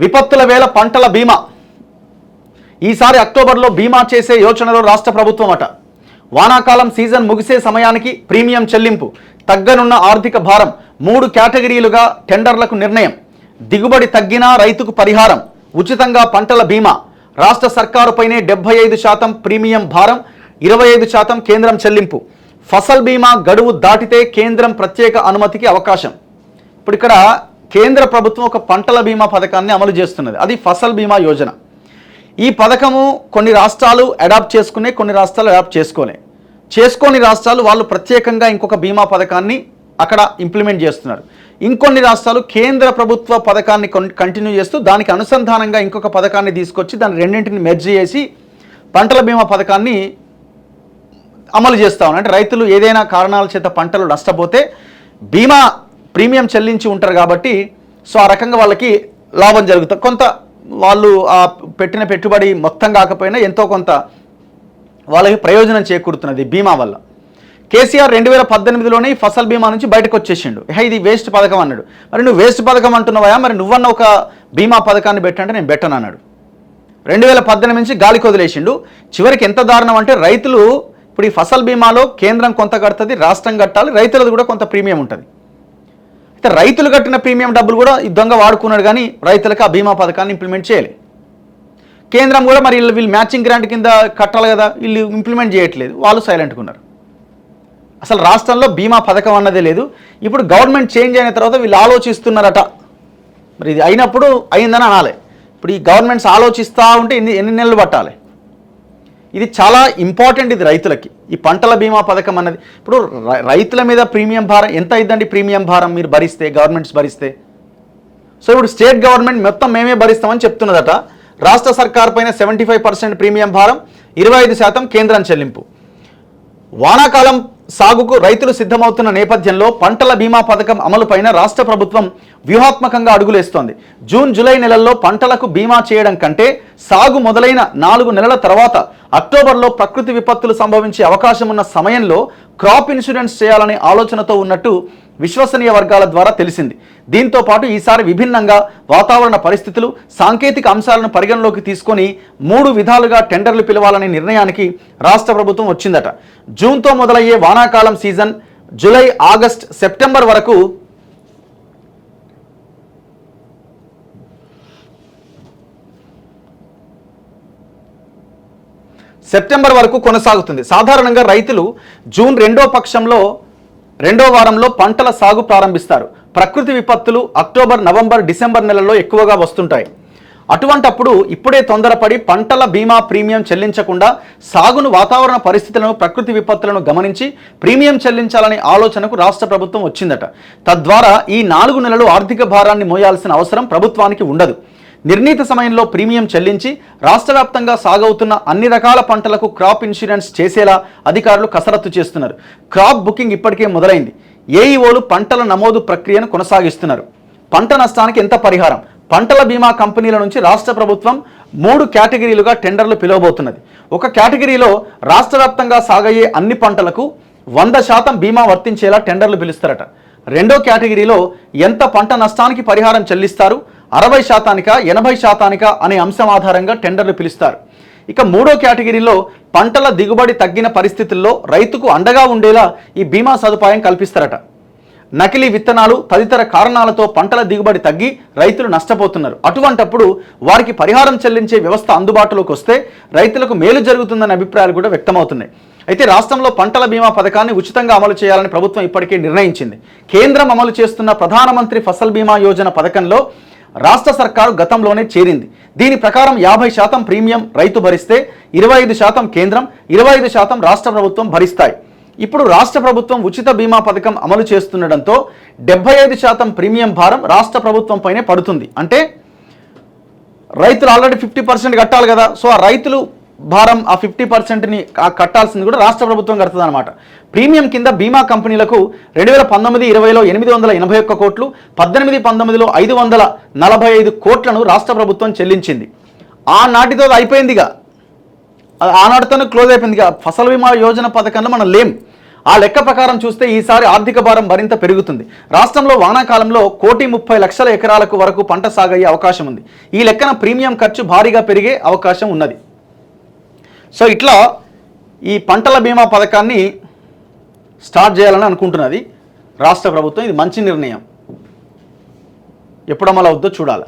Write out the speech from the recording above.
విపత్తుల వేళ పంటల బీమా ఈసారి అక్టోబర్లో బీమా చేసే యోచనలో రాష్ట్ర ప్రభుత్వం అట. వానాకాలం సీజన్ ముగిసే సమయానికి ప్రీమియం చెల్లింపు, తగ్గనున్న ఆర్థిక భారం, 3 కేటగిరీలుగా టెండర్లకు నిర్ణయం, దిగుబడి తగ్గినా రైతుకు పరిహారం, ఉచితంగా పంటల బీమా, రాష్ట్ర సర్కారుపైనే 75% ప్రీమియం భారం, 25% కేంద్రం చెల్లింపు, ఫసల్ బీమా గడువు దాటితే కేంద్రం ప్రత్యేక అనుమతికి అవకాశం. ఇప్పుడు ఇక్కడ కేంద్ర ప్రభుత్వం ఒక పంటల బీమా పథకాన్ని అమలు చేస్తున్నది, అది ఫసల్ బీమా యోజన. ఈ పథకము కొన్ని రాష్ట్రాలు అడాప్ట్ చేసుకునే, కొన్ని రాష్ట్రాలు అడాప్ట్ చేసుకోని రాష్ట్రాలు వాళ్ళు ప్రత్యేకంగా ఇంకొక బీమా పథకాన్ని అక్కడ ఇంప్లిమెంట్ చేస్తున్నారు. ఇంకొన్ని రాష్ట్రాలు కేంద్ర ప్రభుత్వ పథకాన్ని కంటిన్యూ చేస్తూ దానికి అనుసంధానంగా ఇంకొక పథకాన్ని తీసుకొచ్చి దాని రెండింటిని మెర్జ్ చేసి పంటల బీమా పథకాన్ని అమలు చేస్తూ ఉన్నారు. అంటే రైతులు ఏదైనా కారణాల చేత పంటలు నష్టపోతే బీమా ప్రీమియం చెల్లించి ఉంటారు కాబట్టి సో ఆ రకంగా వాళ్ళకి లాభం జరుగుతుంది. కొంత వాళ్ళు ఆ పెట్టిన పెట్టుబడి మొత్తం కాకపోయినా ఎంతో కొంత వాళ్ళకి ప్రయోజనం చేకూరుతున్నది బీమా వల్ల. కేసీఆర్ 2018లోనే ఫసల్ బీమా నుంచి బయటకు వచ్చేసిండు. ఇది వేస్ట్ పథకం అన్నాడు. మరి నువ్వు వేస్ట్ పథకం అంటున్నావా, మరి నువ్వన్న ఒక బీమా పథకాన్ని పెట్టంటే నేను పెట్టను అన్నాడు. 2018 నుంచి గాలికి వదిలేసిండు. చివరికి ఎంత దారుణం అంటే రైతులు ఇప్పుడు ఈ ఫసల్ బీమాలో కేంద్రం కొంత కడుతుంది, రాష్ట్రం కట్టాలి, రైతులది కూడా కొంత ప్రీమియం ఉంటుంది. అయితే రైతులు కట్టిన ప్రీమియం డబ్బులు కూడా ఈ దొంగ వాడుకున్నాడు, కానీ రైతులకు ఆ బీమా పథకాన్ని ఇంప్లిమెంట్ చేయాలి. కేంద్రం కూడా మరి వీళ్ళు మ్యాచింగ్ గ్రాంట్ కింద కట్టాలి కదా, వీళ్ళు ఇంప్లిమెంట్ చేయట్లేదు, వాళ్ళు సైలెంట్గా ఉన్నారు. అసలు రాష్ట్రంలో బీమా పథకం అన్నదే లేదు. ఇప్పుడు గవర్నమెంట్ చేంజ్ అయిన తర్వాత వీళ్ళు ఆలోచిస్తున్నారట. మరి ఇది అయినప్పుడు అయిందని అనాలి. ఇప్పుడు ఈ గవర్నమెంట్స్ ఆలోచిస్తూ ఉంటే ఎన్ని నెలలు పట్టాలి? ఇది చాలా ఇంపార్టెంట్ ఇది రైతులకి, ఈ పంటల బీమా పథకం అన్నది. ఇప్పుడు రైతుల మీద ప్రీమియం భారం ఎంత అయిందండి? ప్రీమియం భారం మీరు భరిస్తే, గవర్నమెంట్స్ భరిస్తే. సో ఇప్పుడు స్టేట్ గవర్నమెంట్ మొత్తం మేమే భరిస్తామని చెప్తున్నదట. రాష్ట్ర సర్కార్ పైన 75% ప్రీమియం భారం, 25% కేంద్రం చెల్లింపు. వానాకాలం సాగుకు రైతులు సిద్ధమవుతున్న నేపథ్యంలో పంటల బీమా పథకం అమలుపైన రాష్ట్ర ప్రభుత్వం వ్యూహాత్మకంగా అడుగులేస్తోంది. జూన్ జూలై నెలల్లో పంటలకు బీమా చేయడం కంటే సాగు మొదలైన 4 నెలల తర్వాత అక్టోబర్లో ప్రకృతి విపత్తులు సంభవించే అవకాశం ఉన్న సమయంలో క్రాప్ ఇన్సూరెన్స్ చేయాలనే ఆలోచనతో ఉన్నట్టు విశ్వసనీయ వర్గాల ద్వారా తెలిసింది. దీంతో పాటు ఈసారి విభిన్నంగా వాతావరణ పరిస్థితులు, సాంకేతిక అంశాలను పరిగణలోకి తీసుకొని 3 విధాలుగా టెండర్లు పిలవాలనే నిర్ణయానికి రాష్ట్ర ప్రభుత్వం వచ్చిందట. జూన్తో మొదలయ్యే వానాకాలం సీజన్ జూలై, ఆగస్ట్, సెప్టెంబర్ వరకు కొనసాగుతుంది. సాధారణంగా రైతులు జూన్ రెండో వారంలో పంటల సాగు ప్రారంభిస్తారు. ప్రకృతి విపత్తులు అక్టోబర్, నవంబర్, డిసెంబర్ నెలల్లో ఎక్కువగా వస్తుంటాయి. అటువంటప్పుడు ఇప్పుడే తొందరపడి పంటల బీమా ప్రీమియం చెల్లించకుండా సాగును, వాతావరణ పరిస్థితులను, ప్రకృతి విపత్తులను గమనించి ప్రీమియం చెల్లించాలనే ఆలోచనకు రాష్ట్ర ప్రభుత్వం వచ్చిందట. తద్వారా ఈ 4 నెలలు ఆర్థిక భారాన్ని మోయాల్సిన అవసరం ప్రభుత్వానికి ఉండదు. నిర్ణీత సమయంలో ప్రీమియం చెల్లించి రాష్ట్ర వ్యాప్తంగా సాగవుతున్న అన్ని రకాల పంటలకు క్రాప్ ఇన్సూరెన్స్ చేసేలా అధికారులు కసరత్తు చేస్తున్నారు. క్రాప్ బుకింగ్ ఇప్పటికే మొదలైంది. ఏఈఓలు పంటల నమోదు ప్రక్రియను కొనసాగిస్తున్నారు. పంట నష్టానికి ఎంత పరిహారం? పంటల బీమా కంపెనీల నుంచి రాష్ట్ర ప్రభుత్వం 3 కేటగిరీలుగా టెండర్లు పిలువబోతున్నది. ఒక కేటగిరీలో రాష్ట్ర వ్యాప్తంగా సాగయ్యే అన్ని పంటలకు 100% బీమా వర్తించేలా టెండర్లు పిలుస్తారట. రెండో కేటగిరీలో ఎంత పంట నష్టానికి పరిహారం చెల్లిస్తారు, 60%కా 80%కా అనే అంశం ఆధారంగా టెండర్లు పిలుస్తారు. ఇక మూడో కేటగిరీలో పంటల దిగుబడి తగ్గిన పరిస్థితుల్లో రైతుకు అండగా ఉండేలా ఈ బీమా సదుపాయం కల్పిస్తారట. నకిలీ విత్తనాలు తదితర కారణాలతో పంటల దిగుబడి తగ్గి రైతులు నష్టపోతున్నారు. అటువంటప్పుడు వారికి పరిహారం చెల్లించే వ్యవస్థ అందుబాటులోకి వస్తే రైతులకు మేలు జరుగుతుందనే అభిప్రాయాలు కూడా వ్యక్తమవుతున్నాయి. అయితే రాష్ట్రంలో పంటల బీమా పథకాన్ని ఉచితంగా అమలు చేయాలని ప్రభుత్వం ఇప్పటికే నిర్ణయించింది. కేంద్రం అమలు చేస్తున్న ప్రధానమంత్రి ఫసల్ బీమా యోజన పథకంలో రాష్ట్ర సర్కారు గతంలోనే చేరింది. దీని ప్రకారం 50% ప్రీమియం రైతు భరిస్తే 25% కేంద్రం, 25% రాష్ట్ర ప్రభుత్వం భరిస్తాయి. ఇప్పుడు రాష్ట్ర ప్రభుత్వం ఉచిత బీమా పథకం అమలు చేస్తుండటంతో 75% ప్రీమియం భారం రాష్ట్ర ప్రభుత్వం పైనే పడుతుంది. అంటే రైతులు ఆల్రెడీ 50% కట్టాలి కదా, సో ఆ రైతులు భారం ఆ 50%ని కట్టాల్సింది కూడా రాష్ట్ర ప్రభుత్వం కడుతుంది అనమాట. ప్రీమియం కింద బీమా కంపెనీలకు 2019-20లో 881 కోట్లు, 18-19లో 545 కోట్లను రాష్ట్ర ప్రభుత్వం చెల్లించింది. ఆనాటితో అయిపోయిందిగా, ఆనాటితోనే క్లోజ్ అయిపోయిందిగా. ఫసల్ బీమా యోజన పథకంలో మనం లేం. ఆ లెక్క ప్రకారం చూస్తే ఈసారి ఆర్థిక భారం మరింత పెరుగుతుంది. రాష్ట్రంలో వానాకాలంలో 1,30,00,000 ఎకరాలకు వరకు పంట సాగయ్యే అవకాశం ఉంది. ఈ లెక్కన ప్రీమియం ఖర్చు భారీగా పెరిగే అవకాశం ఉన్నది. సో ఇట్లా ఈ పంటల బీమా పథకాన్ని స్టార్ట్ చేయాలని అనుకుంటున్నది రాష్ట్ర ప్రభుత్వం. ఇది మంచి నిర్ణయం. ఎప్పుడు అమలు అవుద్దో చూడాలి.